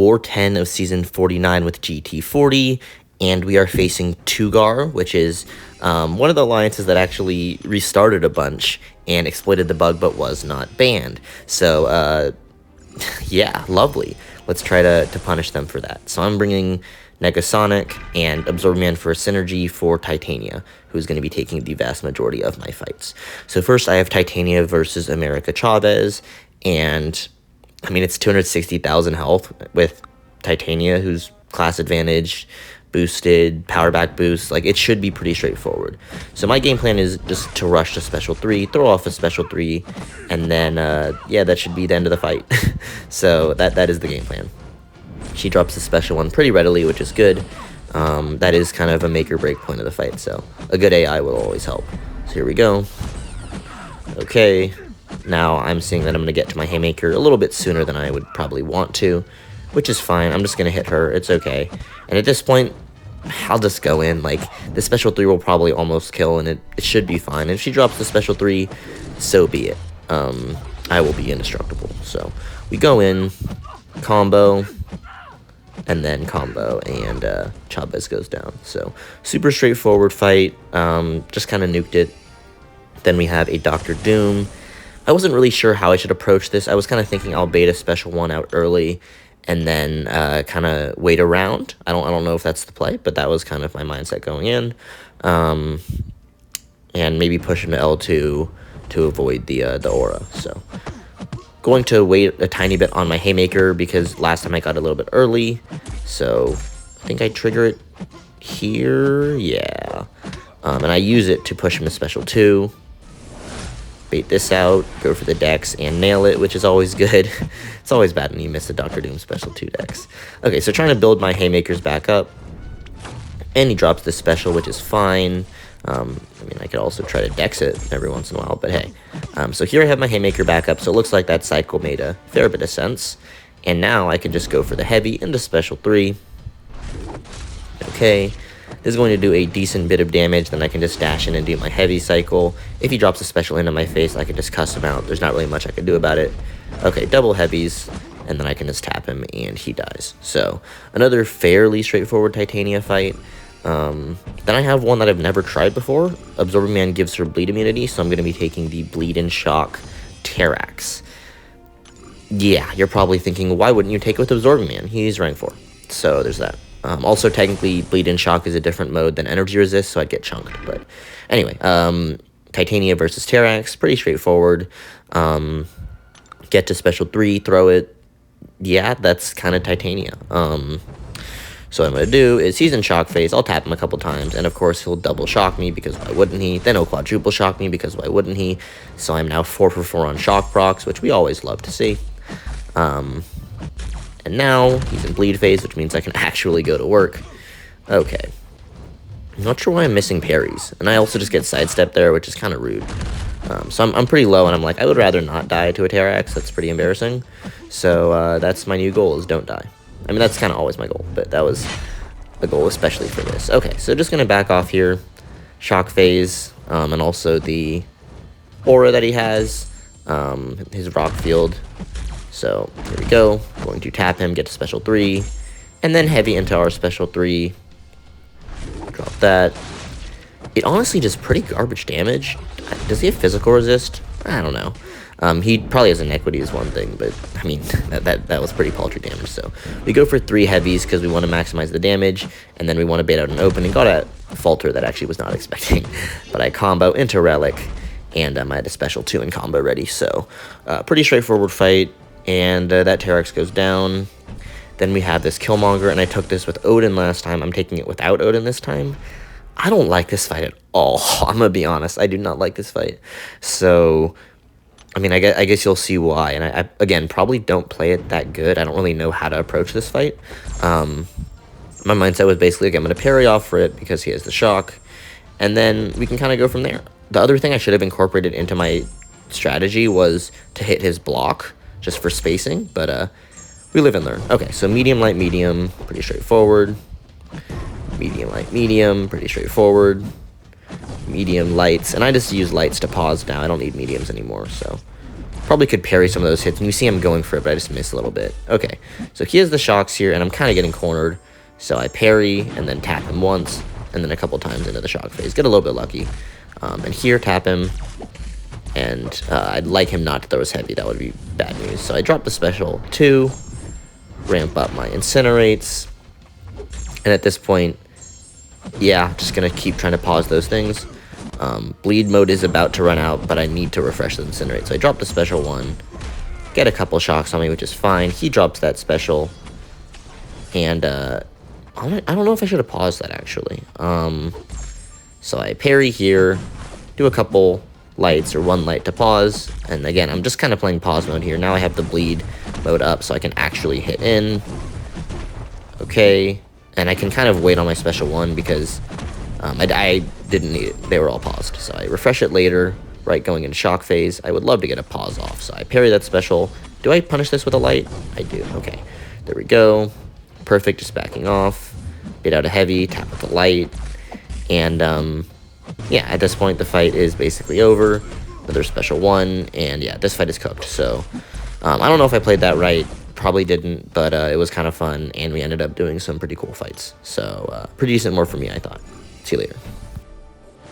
War 10 of Season 49 with GT40, and we are facing Tugar, which is one of the alliances that actually restarted a bunch and exploited the bug but was not banned. So, yeah, lovely. Let's try to punish them for that. So I'm bringing Negasonic and Absorbing Man for a synergy for Titania, who's going to be taking the vast majority of my fights. So first I have Titania versus America Chavez, and I mean, it's 260,000 health with Titania, who's class advantage, boosted, power back boost. Like, it should be pretty straightforward. So my game plan is just to rush to special 3, throw off a special 3, and then, yeah, that should be the end of the fight. So that is the game plan. She drops the special one pretty readily, which is good. That is kind of a make or break point of the fight, so a good AI will always help. So here we go. Okay, now I'm seeing that I'm going to get to my Haymaker a little bit sooner than I would probably want to, which is fine. I'm just going to hit her. It's okay. And at this point, I'll just go in. Like, the special 3 will probably almost kill, and it should be fine. And if she drops the special 3, so be it. I will be indestructible. So we go in, combo, and then combo, and Chavez goes down. So super straightforward fight. Just kind of nuked it. Then we have a Dr. Doom. I wasn't really sure how I should approach this. I was kind of thinking I'll bait a special 1 out early and then kind of wait around. I don't know if that's the play, but that was kind of my mindset going in. And maybe push into L2 to avoid the aura. So going to wait a tiny bit on my Haymaker because last time I got a little bit early. So I think I trigger it here. Yeah. And I use it to push him to special 2. Bait this out, go for the dex, and nail it, which is always good. It's always bad when you miss a Dr. Doom special 2 dex. Okay, so trying to build my Haymakers back up. And he drops the special, which is fine. I mean, I could also try to dex it every once in a while, but hey. So here I have my Haymaker back up, so it looks like that cycle made a fair bit of sense. And now I can just go for the heavy into special 3. Okay. This is going to do a decent bit of damage, then I can just dash in and do my heavy cycle. If he drops a special into my face, I can just cuss him out. There's not really much I can do about it. Okay, double heavies, and then I can just tap him, and he dies. So, another fairly straightforward Titania fight. Then I have one that I've never tried before. Absorbing Man gives her bleed immunity, so I'm going to be taking the Bleed and Shock Terrax. Yeah, you're probably thinking, why wouldn't you take it with Absorbing Man? He's rank 4. So, there's that. Also, technically, Bleed and Shock is a different mode than Energy Resist, so I'd get chunked. But anyway, Titania versus Terrax, pretty straightforward. Get to special 3, throw it. Yeah, that's kind of Titania. So what I'm going to do is he's in shock phase. I'll tap him a couple times, and of course he'll double shock me because why wouldn't he? Then he'll quadruple shock me because why wouldn't he? So I'm now 4 for 4 on shock procs, which we always love to see. And now he's in bleed phase, which means I can actually go to work. Okay. I'm not sure why I'm missing parries. And I also just get sidestepped there, which is kind of rude. So I'm pretty low, and I'm like, I would rather not die to a Terrax. That's pretty embarrassing. So that's my new goal, is don't die. I mean, that's kind of always my goal, but that was a goal especially for this. Okay, so just going to back off here. Shock phase, and also the aura that he has, his rock field. So here we go. Going to tap him, get to special 3, and then heavy into our special 3. Drop that. It honestly does pretty garbage damage. Does he have physical resist? I don't know. He probably has inequity is one thing, but I mean that was pretty paltry damage. So we go for 3 heavies because we want to maximize the damage, and then we want to bait out an open, and got a falter that actually was not expecting. But I combo into relic, and I had a special 2 in combo ready. So pretty straightforward fight. And that Terrax goes down. Then we have this Killmonger, and I took this with Odin last time. I'm taking it without Odin this time. I don't like this fight at all. I'm going to be honest. I do not like this fight. So, I mean, I guess you'll see why. And I again, probably don't play it that good. I don't really know how to approach this fight. My mindset was basically, okay, I'm going to parry off for it because he has the shock. And then we can kind of go from there. The other thing I should have incorporated into my strategy was to hit his block, just for spacing, but we live and learn. Okay, so medium, light, medium, pretty straightforward. Medium, light, medium, pretty straightforward. Medium, lights, and I just use lights to pause now. I don't need mediums anymore, so Probably could parry some of those hits, and you see him going for it, but I just missed a little bit. Okay, so he has the shocks here, and I'm kind of getting cornered. So I parry, and then tap him once, and then a couple times into the shock phase. Get a little bit lucky. And here, tap him, and I'd like him not to throw his heavy. That would be bad news. So I drop the special 2, ramp up my incinerates, and at this point, yeah, just going to keep trying to pause those things. Bleed mode is about to run out, but I need to refresh the incinerate. So I drop the special 1, get a couple shocks on me, which is fine. He drops that special, and I don't know if I should have paused that, actually. So I parry here, do a couple lights, or 1 light to pause, and again, I'm just kind of playing pause mode here. Now I have the bleed mode up, so I can actually hit in. Okay, and I can kind of wait on my special 1 because I didn't need it. They were all paused. So I refresh it later, right, going into shock phase. I would love to get a pause off. So I parry that special. Do I punish this with a light? I do. Okay, there we go. Perfect, just backing off. Get out a heavy, tap with the light. And yeah, at this point, the fight is basically over. Another special 1. And yeah, this fight is cooked. So I don't know if I played that right. Probably didn't, but it was kind of fun. And we ended up doing some pretty cool fights. So pretty decent more for me, I thought. See you later.